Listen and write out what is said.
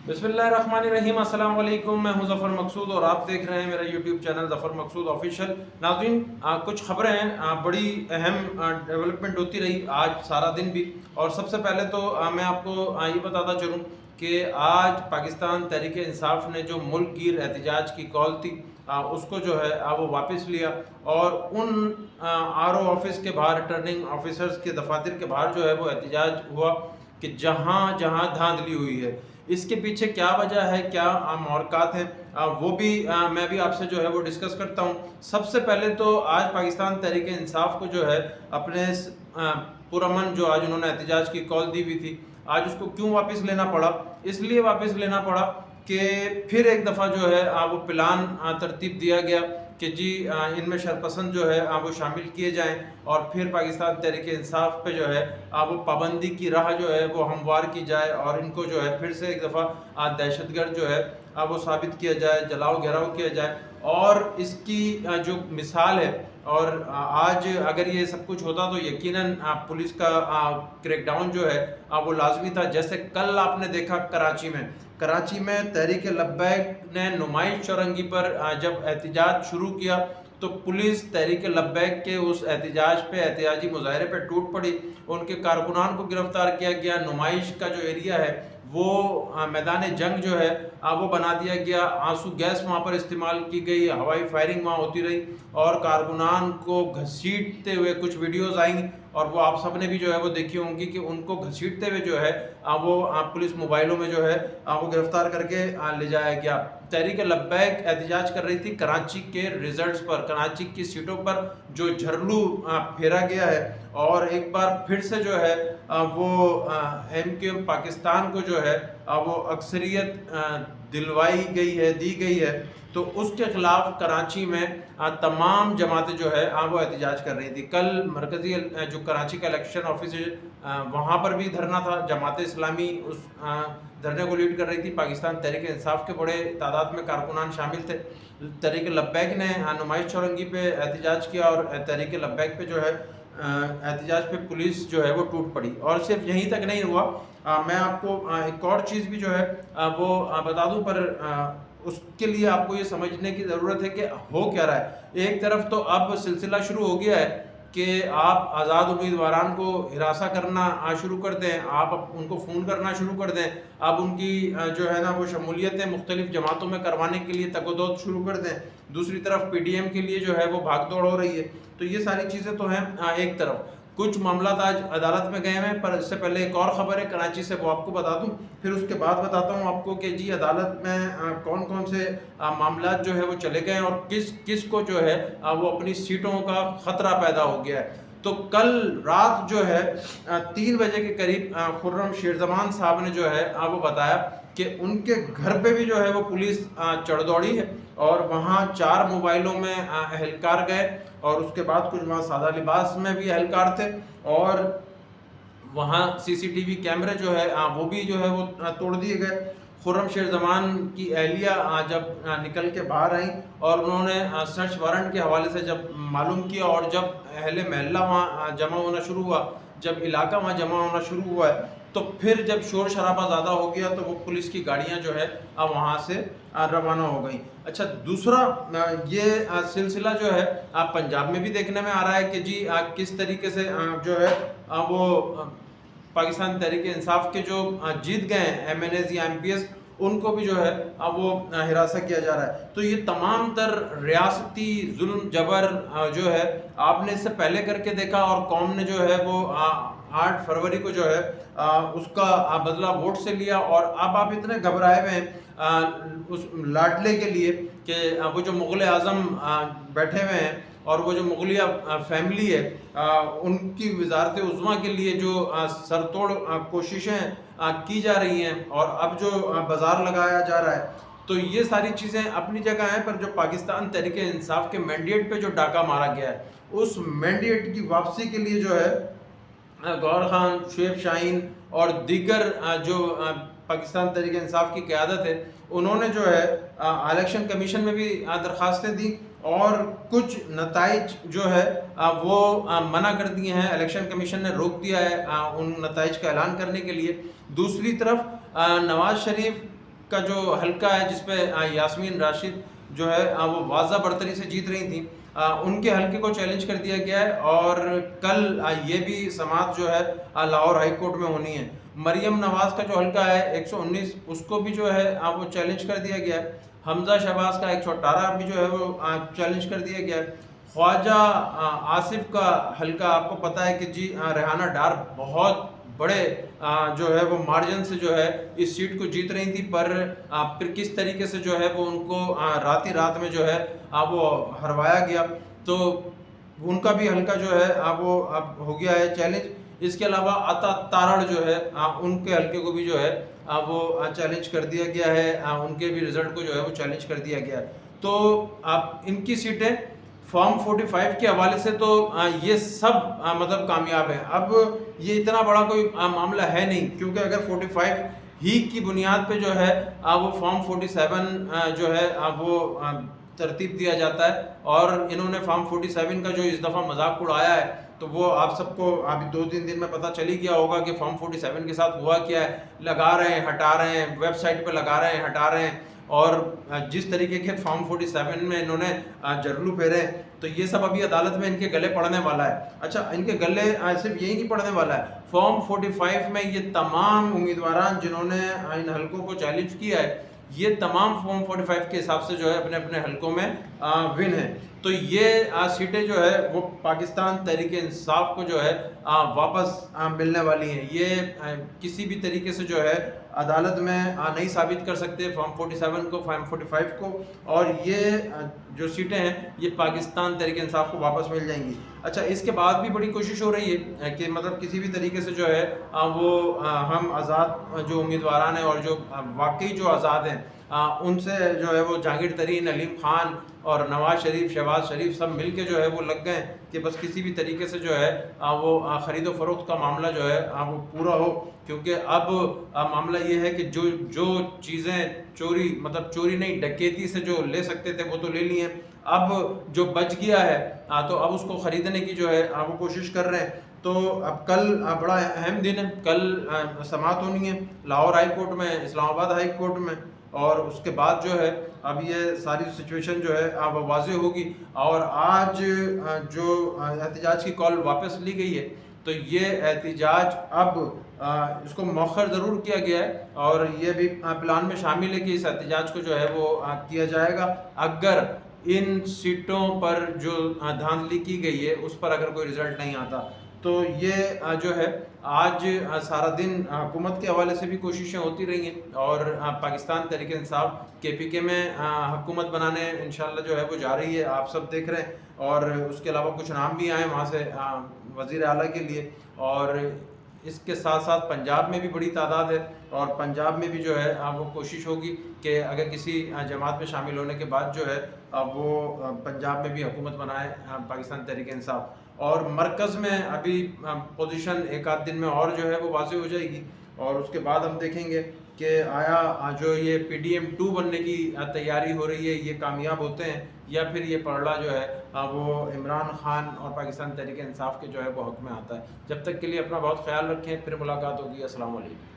बिस्मिल्लाहिर्रहमानिर्रहीम। अस्सलाम वालेकुम। मैं हूं ज़फ़र मकसूद और आप देख रहे हैं मेरा यूट्यूब चैनल ज़फ़र मकसूद ऑफिशियल। नाज़रीन, कुछ खबरें हैं, बड़ी अहम डेवलपमेंट होती रही आज सारा दिन भी। और सबसे पहले तो मैं आपको ये बताता चलूँ कि आज पाकिस्तान तहरीक इंसाफ ने जो मुल्क गिर एहतजाज की कॉल थी उसको जो है वो वापस लिया और उन RO ऑफिस के बाहर, रिटर्निंग ऑफिसर्स के दफातर के बाहर जो है वो एहतजाज हुआ कि जहाँ जहाँ धांधली हुई है। इसके पीछे क्या वजह है, क्या महरक़ात हैं, वो भी मैं भी आपसे जो है वो डिस्कस करता हूँ। सबसे पहले तो आज पाकिस्तान तहरीक इंसाफ को जो है अपने पुरअमन जो आज उन्होंने एहतजाज की कॉल दी हुई थी, आज उसको क्यों वापस लेना पड़ा? इसलिए वापस लेना पड़ा कि फिर एक दफ़ा जो है वो प्लान तरतीब दिया गया कि जी इनमें शरपसंद जो है वो शामिल किए जाएं और फिर पाकिस्तान तहरीक इंसाफ पे जो है वो पाबंदी की राह जो है वो हमवार की जाए और इनको जो है फिर से एक दफ़ा दहशतगर्द जो है वो साबित किया जाए, जलाओ घेराव किया जाए। और इसकी जो मिसाल है, और आज अगर ये सब कुछ होता तो यकीनन पुलिस का क्रैकडाउन जो है वो लाजमी था। जैसे कल आपने देखा कराची में तहरीक लब्बैक ने नुमाइश चौरंगी पर जब एहतजाज शुरू किया तो पुलिस तहरीक लब्बैक के उस एहतजाज पे, एहतजाजी मुजाहरे पे टूट पड़ी। उनके कारकुनान को गिरफ्तार किया गया। नुमाइश का जो एरिया है वो मैदान जंग जो है वो बना दिया गया। आंसू गैस वहाँ पर इस्तेमाल की गई, हवाई फायरिंग वहाँ होती रही और कारकुनान को घसीटते हुए कुछ वीडियोज़ आएंगी और वो आप सब ने भी जो है वो देखी होंगी कि उनको घसीटते हुए जो है वो पुलिस मोबाइलों में जो है वो गिरफ्तार करके ले जाया गया। तहरीक लब्बैक एहतजाज कर रही थी कराची के रिजल्ट्स पर, कराची की सीटों पर जो झरलू फेरा गया है और एक बार फिर से जो है वो MQ पाकिस्तान को जो है वो अक्सरियत दिलवाई गई है, दी गई है। तो उसके ख़िलाफ़ कराची में तमाम जमातें जो है वो एहतजाज कर रही थी। कल मरकज़ी जो कराची का इलेक्शन ऑफिस है वहाँ पर भी धरना था। जमात इस्लामी उस धरने को लीड कर रही थी। पाकिस्तान तहरीक इंसाफ के बड़े तादाद में कारकुनान शामिल थे। तहरीक लब्बैक ने नुमाइश चौरंगी पे एहतजाज किया और तहरीक लब्बैक पे जो है एहतजाज पे पुलिस जो है वो टूट पड़ी। और सिर्फ यहीं तक नहीं हुआ, मैं आपको एक और चीज़ भी जो है वो बता दूं, पर उसके लिए आपको ये समझने की ज़रूरत है कि हो क्या रहा है। एक तरफ तो अब सिलसिला शुरू हो गया है कि आप आज़ाद उम्मीदवारान को हिरासा करना शुरू कर दें, आप उनको फ़ोन करना शुरू कर दें, आप उनकी जो है ना वो शमूलियतें मुख्तलिफ़ जमातों में करवाने के लिए तगोदोद शुरू कर दें। दूसरी तरफ PDM के लिए जो है वो भाग दौड़ हो रही है। तो ये सारी चीज़ें तो हैं एक तरफ। कुछ मामला आज अदालत में गए हैं, पर इससे पहले एक और ख़बर है कराची से, वो आपको बता दूं, फिर उसके बाद बताता हूं आपको कि जी अदालत में कौन कौन से मामला जो है वो चले गए हैं और किस किस को जो है वो अपनी सीटों का ख़तरा पैदा हो गया है। तो कल रात जो है 3 बजे के करीब खुर्रम शेरजमान साहब ने जो है वो बताया कि उनके घर पे भी जो है वो पुलिस चढ़ दौड़ी है और वहाँ 4 मोबाइलों में एहलकार गए और उसके बाद कुछ वहाँ सादा लिबास में भी एहलकार थे और वहाँ CCTV कैमरे जो है वो भी जो है वो तोड़ दिए गए। खुर्रम शेरजमान की अहलिया जब निकल के बाहर आई और उन्होंने सर्च वारंट के हवाले से जब मालूम किया और जब अहले महल्ला वहाँ जमा होना शुरू हुआ, जब इलाका वहाँ जमा होना शुरू हुआ है, तो फिर जब शोर शराबा ज़्यादा हो गया तो वो पुलिस की गाड़ियाँ जो है वहाँ से रवाना हो गई। अच्छा, दूसरा ये सिलसिला जो है पंजाब में भी देखने में आ रहा है कि जी किस तरीके से जो है वो पाकिस्तान तहरीक इंसाफ के जो जीत गए हैं MNAs या MPs, उनको भी जो है वो हिरासा किया जा रहा है। तो ये तमाम तर रियासती जुल्म जबर जो है आपने इससे पहले करके देखा और कौम ने जो है वो 8 फरवरी को जो है उसका बदला वोट से लिया और अब आप इतने घबराए हुए हैं उस लाडले के लिए कि वो जो मुग़ल आज़म बैठे हुए हैं और वो जो मुगलिया फैमिली है उनकी वजारत उज़्मा के लिए जो सरतोड़ कोशिशें की जा रही हैं और अब जो बाज़ार लगाया जा रहा है, तो ये सारी चीज़ें अपनी जगह हैं। पर जो पाकिस्तान तहरीक इंसाफ के मैंडेट पे जो डाका मारा गया है, उस मैंडेट की वापसी के लिए जो है गौहर खान, शुएब शाहीन और दीगर जो पाकिस्तान तहरीक इंसाफ की क़यादत है, उन्होंने जो है इलेक्शन कमीशन में भी दरख्वास्तें दी और कुछ नताइज जो है वो मना कर दिए हैं। इलेक्शन कमीशन ने रोक दिया है उन नताइज का ऐलान करने के लिए। दूसरी तरफ नवाज शरीफ کا جو حلقہ ہے جس پہ یاسمین راشد جو ہے وہ واضح برتری سے جیت رہی تھیں، ان کے حلقے کو چیلنج کر دیا گیا ہے، اور کل یہ بھی سماعت جو ہے لاہور ہائی کورٹ میں ہونی ہے۔ مریم نواز کا جو حلقہ ہے 119، اس کو بھی جو ہے وہ چیلنج کر دیا گیا ہے۔ حمزہ شہباز کا 118 بھی جو ہے وہ چیلنج کر دیا گیا ہے۔ خواجہ آصف کا حلقہ آپ کو پتہ ہے کہ جی ریحانہ ڈار بہت بڑے جو ہے وہ مارجن سے جو ہے اس سیٹ کو جیت رہی تھی، پر پھر کس طریقے سے جو ہے وہ ان کو رات میں جو ہے وہ ہروایا گیا، تو ان کا بھی حلقہ جو ہے وہ اب ہو گیا ہے چیلنج۔ اس کے علاوہ عطا تارڑ جو ہے ان کے حلقے کو بھی جو ہے وہ چیلنج کر دیا گیا ہے، ان کے بھی رزلٹ کو جو ہے وہ چیلنج کر دیا گیا ہے۔ تو اب ان کی سیٹیں فارم 45 کے حوالے سے تو یہ سب مطلب کامیاب ہیں۔ اب یہ اتنا بڑا کوئی معاملہ ہے نہیں، کیونکہ اگر 45 ہی کی بنیاد پہ جو ہے وہ فارم 47 جو ہے وہ ترتیب دیا جاتا ہے، اور انہوں نے فارم 47 کا جو اس دفعہ مذاق اڑایا ہے، تو وہ آپ سب کو ابھی 2-3 دن میں پتہ چل ہی گیا ہوگا کہ فارم 47 کے ساتھ ہوا کیا ہے۔ لگا رہے ہیں، ہٹا رہے ہیں، ویب سائٹ پہ لگا رہے ہیں، ہٹا رہے ہیں، اور جس طریقے کے فارم 47 میں انہوں نے جرلو پھیرے، تو یہ سب ابھی عدالت میں ان کے گلے پڑنے والا ہے۔ اچھا، ان کے گلے صرف یہی نہیں پڑنے والا ہے، فارم 45 میں یہ تمام امیدواران جنہوں نے ان حلقوں کو چیلنج کیا ہے، یہ تمام فارم 45 کے حساب سے جو ہے اپنے اپنے حلقوں میں ون ہیں۔ تو یہ سیٹیں جو ہے وہ پاکستان تحریک انصاف کو جو ہے واپس ملنے والی ہیں۔ یہ کسی بھی طریقے سے جو ہے عدالت میں نہیں ثابت کر سکتے فارم 47 کو، فارم 45 کو، اور یہ جو سیٹیں ہیں یہ پاکستان تحریک انصاف کو واپس مل جائیں گی۔ اچھا، اس کے بعد بھی بڑی کوشش ہو رہی ہے کہ مطلب کسی بھی طریقے سے جو ہے وہ ہم آزاد جو امیدواران ہیں اور جو واقعی جو آزاد ہیں ان سے جو ہے وہ جہانگیر ترین، علیم خان اور نواز شریف، شہباز شریف سب مل کے جو ہے وہ لگ گئے کہ بس کسی بھی طریقے سے جو ہے وہ خرید و فروخت کا معاملہ جو ہے وہ پورا ہو، کیونکہ اب معاملہ یہ ہے کہ جو چیزیں چوری، مطلب چوری نہیں ڈکیتی سے جو لے سکتے تھے وہ تو لے لی ہیں، اب جو بچ گیا ہے تو اب اس کو خریدنے کی جو ہے وہ کوشش کر رہے ہیں۔ تو اب کل بڑا اہم دن ہے، کل سماعت ہونی ہے لاہور ہائی کورٹ میں، اسلام آباد ہائی کورٹ میں، اور اس کے بعد جو ہے اب یہ ساری سچویشن جو ہے وہ واضح ہوگی۔ اور آج جو احتجاج کی کال واپس لی گئی ہے، تو یہ احتجاج اب اس کو مؤخر ضرور کیا گیا ہے، اور یہ بھی پلان میں شامل ہے کہ اس احتجاج کو جو ہے وہ کیا جائے گا اگر ان سیٹوں پر جو دھاندلی کی گئی ہے اس پر اگر کوئی رزلٹ نہیں آتا۔ تو یہ جو ہے آج سارا دن حکومت کے حوالے سے بھی کوششیں ہوتی رہی ہیں، اور پاکستان تحریک انصاف KPK میں حکومت بنانے انشاءاللہ جو ہے وہ جا رہی ہے، آپ سب دیکھ رہے ہیں، اور اس کے علاوہ کچھ نام بھی آئے وہاں سے وزیر اعلیٰ کے لیے، اور اس کے ساتھ ساتھ پنجاب میں بھی بڑی تعداد ہے، اور پنجاب میں بھی جو ہے وہ کوشش ہوگی کہ اگر کسی جماعت میں شامل ہونے کے بعد جو ہے وہ پنجاب میں بھی حکومت بنائے پاکستان تحریک انصاف۔ اور مرکز میں ابھی پوزیشن ایک آدھ دن میں اور جو ہے وہ واضح ہو جائے گی، اور اس کے بعد ہم دیکھیں گے کہ آیا جو یہ PDM 2 بننے کی تیاری ہو رہی ہے یہ کامیاب ہوتے ہیں، یا پھر یہ پرڑا جو ہے وہ عمران خان اور پاکستان تحریک انصاف کے جو ہے وہ حق میں آتا ہے۔ جب تک کے لیے اپنا بہت خیال رکھیں، پھر ملاقات ہوگی۔ السلام علیکم۔